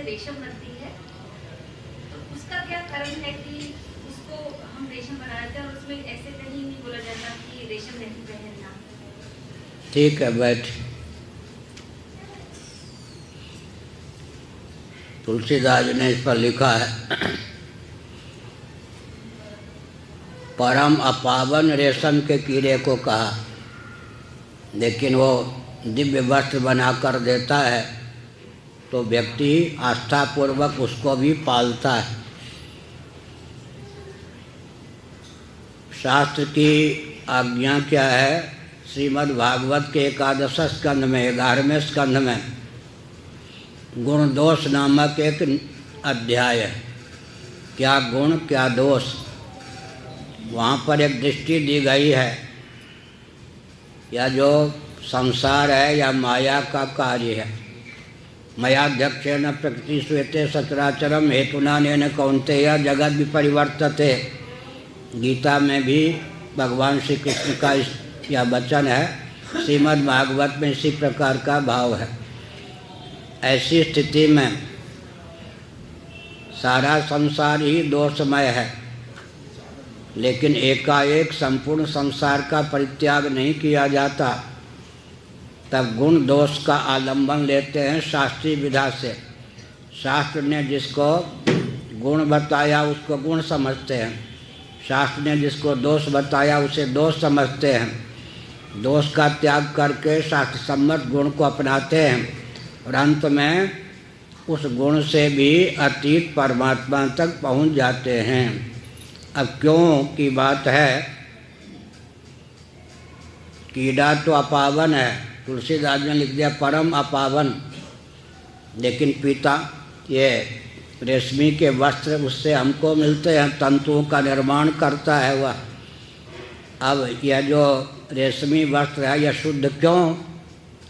से रेशम बनती है, तो उसका क्या कारण है कि उसको हम रेशम बनाते हैं और उसमें ऐसे कहीं नहीं बोला जाता कि रेशम नहीं पहनना? ठीक है, बैठ। तुलसीदास जी ने इस पर लिखा है, परम अपावन रेशम के कीड़े को कहा, लेकिन वो दिव्य वस्त्र बनाकर देता है तो व्यक्ति आस्थापूर्वक उसको भी पालता है। शास्त्र की आज्ञा क्या है? श्रीमद् भागवत के 11 स्कंध में 11वें स्कंध में गुण दोष नामक एक अध्याय है। क्या गुण क्या दोष, वहाँ पर एक दृष्टि दी गई है। यह जो संसार है या माया का कार्य है। मयाध्यक्षेण प्रकृति श्वेते सचराचरम हेतुना नेन कौन्तेय जगत विपरिवर्तते। गीता में भी भगवान श्री कृष्ण का यह वचन है। श्रीमद् भागवत में इसी प्रकार का भाव है। ऐसी स्थिति में सारा संसार ही दोषमय है, लेकिन एकाएक संपूर्ण संसार का परित्याग नहीं किया जाता। तब गुण दोष का आलंबन लेते हैं शास्त्रीय विधा से। शास्त्र ने जिसको गुण बताया उसको गुण समझते हैं, शास्त्र ने जिसको दोष बताया उसे दोष समझते हैं। दोष का त्याग करके शास्त्र सम्मत गुण को अपनाते हैं और अंत में उस गुण से भी अतीत परमात्मा तक पहुंच जाते हैं। अब क्यों की बात है, कीड़ा तो अपावन है, तुलसीदास ने लिख दिया परम अपावन, लेकिन पीता ये रेशमी के वस्त्र उससे हमको मिलते हैं, तंतुओं का निर्माण करता है वह। अब यह जो रेशमी वस्त्र है यह शुद्ध क्यों?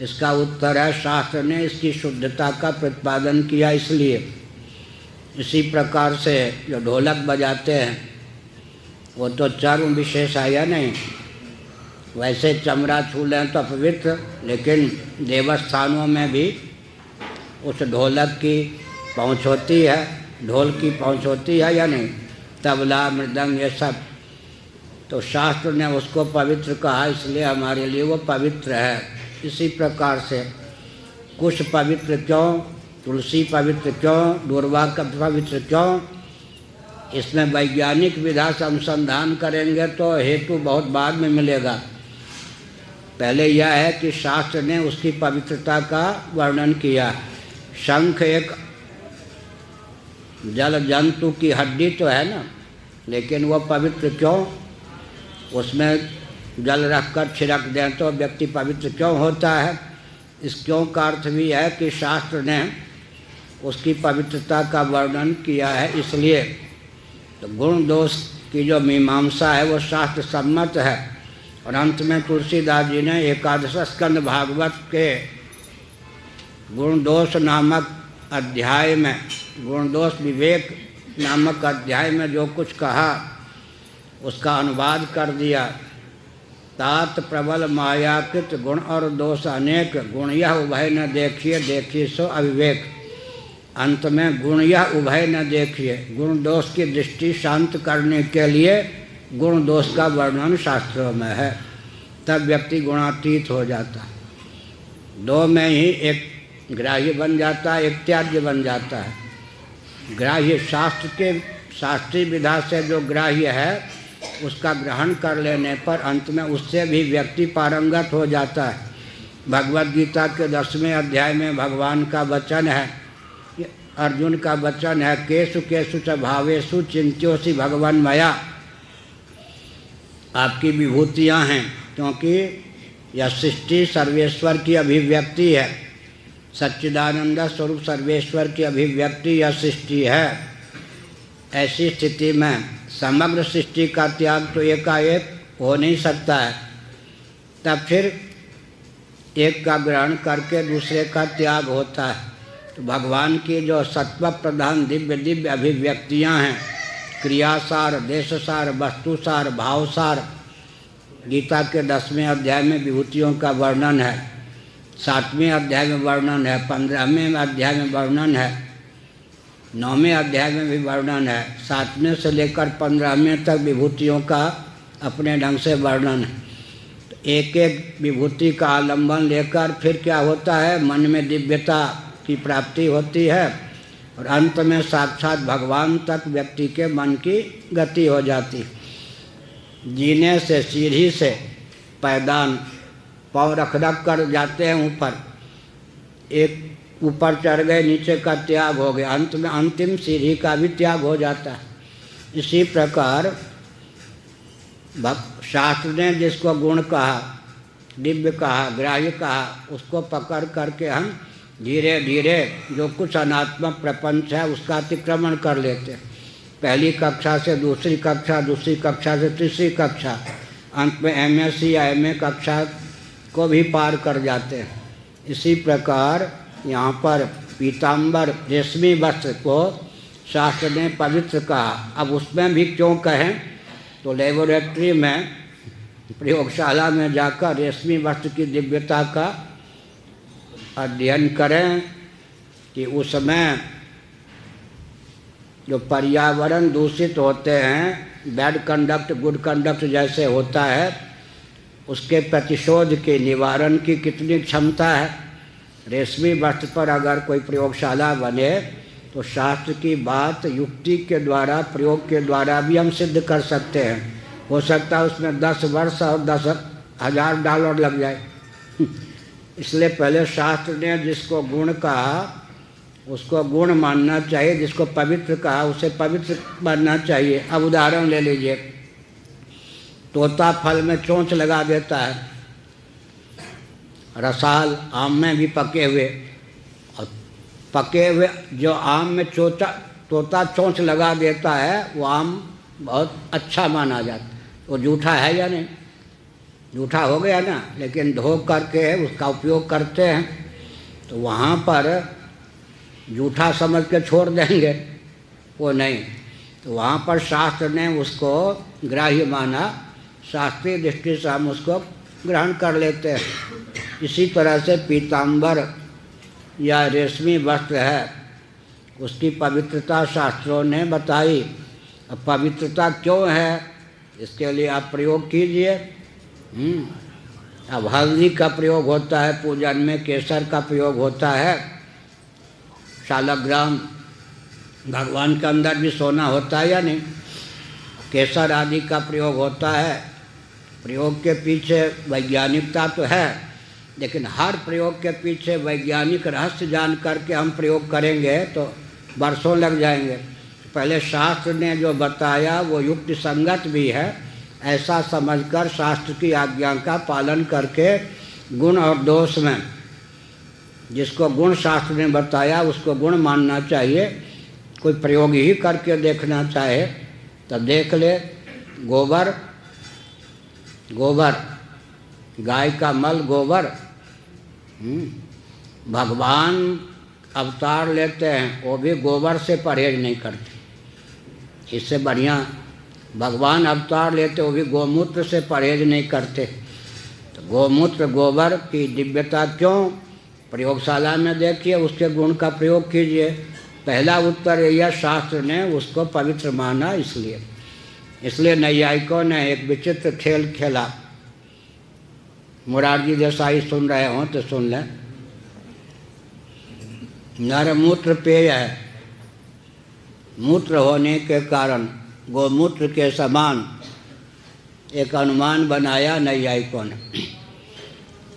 इसका उत्तर है शास्त्र ने इसकी शुद्धता का प्रतिपादन किया इसलिए। इसी प्रकार से जो ढोलक बजाते हैं वो तो चर्म विशेष है या नहीं? वैसे चमड़ा छू लें तो पवित्र, लेकिन देवस्थानों में भी उस ढोलक की पहुँच होती है, ढोल की पहुँच होती है या नहीं? तबला मृदंग ये सब, तो शास्त्र ने उसको पवित्र कहा इसलिए हमारे लिए वो पवित्र है। इसी प्रकार से कुश पवित्र क्यों, तुलसी पवित्र क्यों, दूर्वा का पवित्र क्यों? इसमें वैज्ञानिक विधा से अनुसंधान करेंगे तो हेतु बहुत बाद में मिलेगा। पहले यह है कि शास्त्र ने उसकी पवित्रता का वर्णन किया। शंख एक जल जंतु की हड्डी तो है ना, लेकिन वह पवित्र क्यों? उसमें जल रखकर छिड़क दें तो व्यक्ति पवित्र क्यों होता है? इस क्यों का अर्थ भी है कि शास्त्र ने उसकी पवित्रता का वर्णन किया है इसलिए। तो गुण दोष की जो मीमांसा है वो शास्त्र सम्मत है। और अंत में तुलसीदास जी ने 11 स्कंद भागवत के गुण दोष नामक अध्याय में, गुण दोष विवेक नामक अध्याय में जो कुछ कहा उसका अनुवाद कर दिया। तात प्रबल मायाकृत गुण और दोष अनेक, गुण यह उभय न देखिए, देखिए सो अविवेक। अंत में गुण यह उभय न देखिए, गुण दोष की दृष्टि शांत करने के लिए गुण दोष का वर्णन शास्त्रों में है। तब व्यक्ति गुणातीत हो जाता है। दो में ही एक ग्राह्य बन जाता है, एक त्याज्य बन जाता है। ग्राह्य शास्त्र के शास्त्रीय विधा से जो ग्राह्य है उसका ग्रहण कर लेने पर अंत में उससे भी व्यक्ति पारंगत हो जाता है। भगवद गीता के 10वें अध्याय में भगवान का वचन है, अर्जुन का वचन है, केषु केषु च भावेषु चिंत्योसि भगवान मया। आपकी विभूतियाँ हैं, क्योंकि यह सृष्टि सर्वेश्वर की अभिव्यक्ति है। सच्चिदानंद स्वरूप सर्वेश्वर की अभिव्यक्ति यह सृष्टि है। ऐसी स्थिति में समग्र सृष्टि का त्याग तो एकाएक हो नहीं सकता है। तब फिर एक का ग्रहण करके दूसरे का त्याग होता है। तो भगवान की जो सत्व प्रधान दिव्य दिव्य अभिव्यक्तियाँ हैं, क्रियासार, देशसार, वस्तुसार, भावसार, गीता के 10वें अध्याय में विभूतियों का वर्णन है, 7वें अध्याय में वर्णन है, 15वें अध्याय में वर्णन है। 9वें अध्याय में भी वर्णन है, 7वें से लेकर 15वें तक विभूतियों का अपने ढंग से वर्णन है। तो एक एक विभूति का आलंबन लेकर फिर क्या होता है, मन में दिव्यता की प्राप्ति होती है और अंत में साक्षात भगवान तक व्यक्ति के मन की गति हो जाती। जीने से सीढ़ी से पैदान पाँव रख रख कर जाते हैं ऊपर, एक ऊपर चढ़ गए, नीचे का त्याग हो गया, अंत में अंतिम सीढ़ी का भी त्याग हो जाता है। इसी प्रकार शास्त्र ने जिसको गुण कहा, दिव्य कहा, ग्राह्य कहा, उसको पकड़ करके हम धीरे धीरे जो कुछ अनात्मक प्रपंच है उसका अतिक्रमण कर लेते हैं। पहली कक्षा से दूसरी कक्षा, दूसरी कक्षा से तीसरी कक्षा, अंत में एमएससी या एमए कक्षा को भी पार कर जाते हैं। इसी प्रकार यहाँ पर पीताम्बर रेशमी वस्त्र को शास्त्र ने पवित्र कहा। अब उसमें भी क्यों कहें, तो लेबोरेटरी में, प्रयोगशाला में जाकर रेशमी वस्त्र की दिव्यता का अध्ययन करें कि उसमें जो पर्यावरण दूषित होते हैं, बैड कंडक्ट गुड कंडक्ट जैसे होता है, उसके प्रतिशोध के निवारण की कितनी क्षमता है। रेशमी वस्त्र पर अगर कोई प्रयोगशाला बने तो शास्त्र की बात युक्ति के द्वारा, प्रयोग के द्वारा भी हम सिद्ध कर सकते हैं। हो सकता है उसमें 10 वर्ष और $10,000 लग जाए। इसलिए पहले शास्त्र ने जिसको गुण कहा उसको गुण मानना चाहिए, जिसको पवित्र कहा उसे पवित्र मानना चाहिए। अब उदाहरण ले लीजिए, तोता फल में चोंच लगा देता है, रसाल आम में भी पके हुए, और पके हुए जो आम में तोता चोंच लगा देता है वो आम बहुत अच्छा माना जाता है। वो जूठा है या नहीं, जूठा हो गया ना, लेकिन धो करके उसका उपयोग करते हैं तो वहाँ पर जूठा समझ के छोड़ देंगे वो नहीं, तो वहाँ पर शास्त्र ने उसको ग्राह्य माना, शास्त्रीय दृष्टि से हम उसको ग्रहण कर लेते हैं। इसी तरह से पीताम्बर या रेशमी वस्त्र है, उसकी पवित्रता शास्त्रों ने बताई। अब पवित्रता क्यों है इसके लिए आप प्रयोग कीजिए। अब हल्दी का प्रयोग होता है पूजन में, केसर का प्रयोग होता है, शालग्राम, भगवान के अंदर भी सोना होता है या नहीं, केसर आदि का प्रयोग होता है। प्रयोग के पीछे वैज्ञानिकता तो है, लेकिन हर प्रयोग के पीछे वैज्ञानिक रहस्य जान करके हम प्रयोग करेंगे तो वर्षों लग जाएंगे। पहले शास्त्र ने जो बताया वो युक्ति संगत भी है, ऐसा समझकर शास्त्र की आज्ञा का पालन करके गुण और दोष में जिसको गुण शास्त्र ने बताया उसको गुण मानना चाहिए। कोई प्रयोग ही करके देखना चाहे तो देख ले, गोबर गाय का मल गोबर, भगवान अवतार लेते हैं वो भी गोबर से परहेज नहीं करते। इससे बढ़िया भगवान अवतार लेते वो भी गोमूत्र से परहेज नहीं करते। तो गोमूत्र गोबर की दिव्यता क्यों, प्रयोगशाला में देखिए, उसके गुण का प्रयोग कीजिए। पहला उत्तर यह, शास्त्र ने उसको पवित्र माना। इसलिए नैयायिकों ने एक विचित्र खेल खेला। मुरारजी देसाई सुन रहे हों तो सुन लें। नरमूत्र पेय है, मूत्र होने के कारण गोमूत्र के समान एक अनुमान बनाया नैयायिकों ने।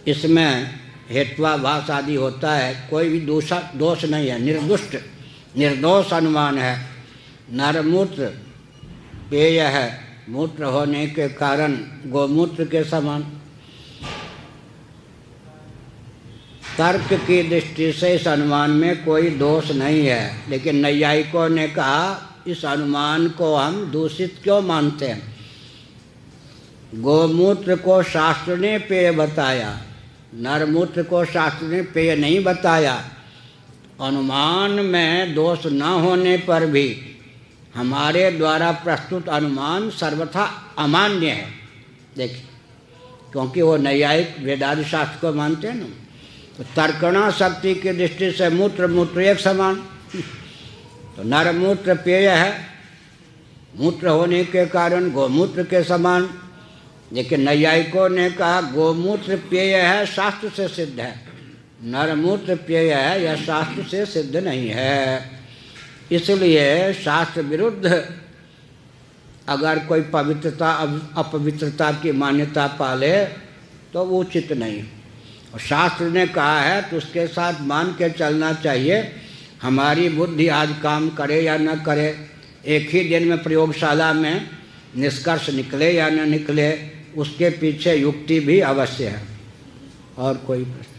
इसमें हेत्वाभास आदि होता है, कोई भी दोष नहीं है, निर्दोष अनुमान है। नरमूत्र पेय है, मूत्र होने के कारण गोमूत्र के समान। तर्क की दृष्टि से इस अनुमान में कोई दोष नहीं है, लेकिन नैयायिकों ने कहा इस अनुमान को हम दूषित क्यों मानते हैं। गोमूत्र को शास्त्र ने पेय बताया, नरमूत्र को शास्त्र ने पेय नहीं बताया। अनुमान में दोष न होने पर भी हमारे द्वारा प्रस्तुत अनुमान सर्वथा अमान्य है। देखिए, क्योंकि वो नैयायिक वेदादि शास्त्र को मानते हैं ना, तो तर्कणा शक्ति की दृष्टि से मूत्र एक समान। तो नरमूत्र पेय है, मूत्र होने के कारण गोमूत्र के समान। लेकिन नैयायिकों ने कहा गोमूत्र पेय है, शास्त्र से सिद्ध है, नरमूत्र पेय है, यह शास्त्र से सिद्ध नहीं है। इसलिए शास्त्र विरुद्ध अगर कोई पवित्रता अपवित्रता की मान्यता पाले तो वो उचित नहीं। और शास्त्र ने कहा है तो उसके साथ मान के चलना चाहिए। हमारी बुद्धि आज काम करे या न करे, एक ही दिन में प्रयोगशाला में निष्कर्ष निकले या न निकले, उसके पीछे युक्ति भी अवश्य है। और कोई प्रश्न?